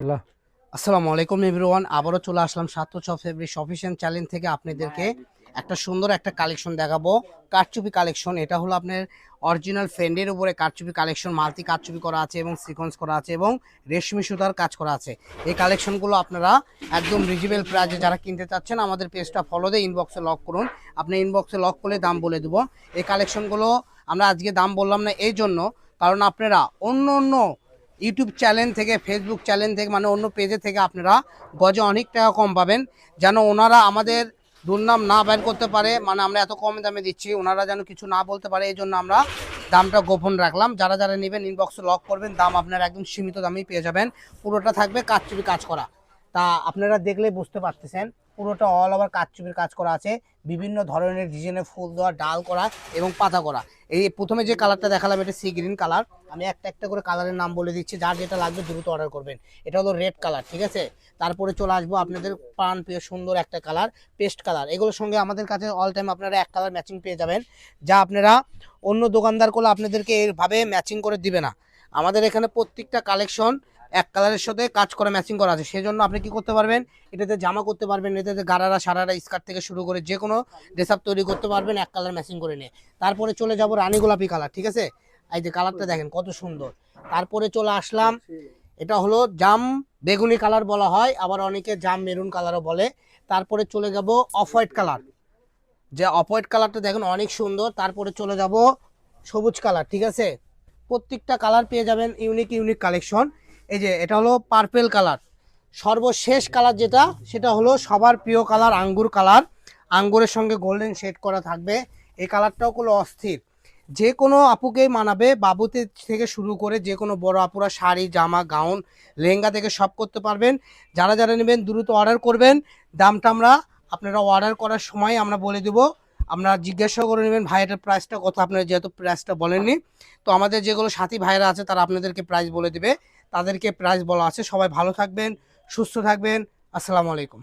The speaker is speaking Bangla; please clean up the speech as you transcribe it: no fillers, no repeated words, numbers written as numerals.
আল্লাহ। আসসালামু আলাইকুম এভরিওয়ান, আবারও চলে আসলাম 7 ফেব্রুয়ারি অফিসিয়াল চ্যানেল থেকে আপনাদেরকে একটা সুন্দর একটা কালেকশন দেখাবো। কারচুপি কালেকশন, এটা হলো আপনার অরিজিনাল ফ্রেন্ডের উপরে কারচুপি কালেকশন, মাল্টি কারচুপি করা আছে এবং সিকোয়েন্স করা আছে এবং রেশমি সুতার কাজ করা আছে। এই কালেকশনগুলো আপনারা একদম রিজনেবল প্রাইসে যারা কিনতে চাচ্ছেন আমাদের পেজটা ফলো দিয়ে ইনবক্সে লক করুন। আপনি ইনবক্সে লক করলে দাম বলে দেবো। এই কালেকশনগুলো আমরা আজকে দাম বললাম না এই জন্য, কারণ আপনারা অন্য অন্য ইউটিউব চ্যানেল থেকে, ফেসবুক চ্যানেল থেকে, মানে অন্য পেজে থেকে আপনারা গজে অনেক টাকা কম পাবেন। যেন ওনারা আমাদের দুর্নাম না বের করতে পারে, মানে আমরা এত কম দামে দিচ্ছি, ওনারা যেন কিছু না বলতে পারে, এই জন্য আমরা দামটা গোপন রাখলাম। যারা যারা নেবেন ইনবক্সে লক করবেন, দাম আপনারা একদম সীমিত দামেই পেয়ে যাবেন। পুরোটা থাকবে কারচুপি কাজ করা। তা আপনারা দেখলেই বুঝতে পারতেছেন পুরোটা অল ওভার কারচুপির কাজ করা আছে। বিভিন্ন ধরনের ডিজাইনের ফুল দেওয়া, ডাল করা এবং পাতা করা। এই প্রথমে যে কালারটা দেখালাম এটা সি গ্রিন কালার। আমি একটা একটা করে কালারের নাম বলে দিচ্ছি, যার যেটা লাগবে দ্রুত অর্ডার করবেন। এটা হলো রেড কালার, ঠিক আছে। তারপরে চলে আসবো আপনাদের প্রাণ প্রিয় সুন্দর একটা কালার, পেস্ট কালার। এগুলোর সঙ্গে আমাদের কাছে অল টাইম আপনারা এক কালার ম্যাচিং পেয়ে যাবেন, যা আপনারা অন্য দোকানদারগুলো আপনাদেরকে এইভাবে ম্যাচিং করে দিবে না। আমাদের এখানে প্রত্যেকটা কালেকশন এক কালারের সাথে কাজ করে ম্যাচিং করা আছে। সেই জন্য আপনি কি করতে পারবেন, এটাতে জামা করতে পারবেন, এটাতে গারারা সারারা স্কার্ট থেকে শুরু করে যে কোনো ড্রেস আপ তৈরি করতে পারবেন এক কালার ম্যাচিং করে নিয়ে। তারপরে চলে যাব রানী গোলাপি কালার, ঠিক আছে। এই যে কালারটা দেখেন কত সুন্দর। তারপরে চলে আসলাম, এটা হলো জাম বেগুনি কালার বলা হয়, আবার অনেকে জাম মেরুন কালারও বলে। তারপরে চলে যাব অফ হোয়াইট কালার, যে অফ হোয়াইট কালারটা দেখুন অনেক সুন্দর। তারপরে চলে যাব সবুজ কালার, ঠিক আছে। প্রত্যেকটা কালার পেয়ে যাবেন, ইউনিক ইউনিক কালেকশন। এই যে এটা হলো পার্পেল কালার। সর্বশেষ কালার যেটা, সেটা হলো সবার প্রিয় কালার আঙ্গুর কালার। আঙ্গুরের সঙ্গে গোল্ডেন শেড করা থাকবে। এই কালারটাও কোনো অস্থির, যে কোনো আপুকেই মানাবে। বাবুতে থেকে শুরু করে যে কোনো বড় আপুরা শাড়ি, জামা, গাউন, লেহেঙ্গা থেকে সব করতে পারবেন। যারা যারা নেবেন দ্রুত অর্ডার করবেন। দামটা আমরা আপনারা অর্ডার করার সময় আমরা বলে দেবো। আপনারা জিজ্ঞাসা করে নেবেন ভাই এটার প্রাইসটা কত, আপনারা যেহেতু প্রাইসটা বলেননি। তো আমাদের যেগুলো সাথী ভাইরা আছে তারা আপনাদেরকে প্রাইস বলে দিবে, তাদেরকে প্রাইস বলা আছে। সবাই ভালো থাকবেন, সুস্থ থাকবেন। আসসালামু আলাইকুম।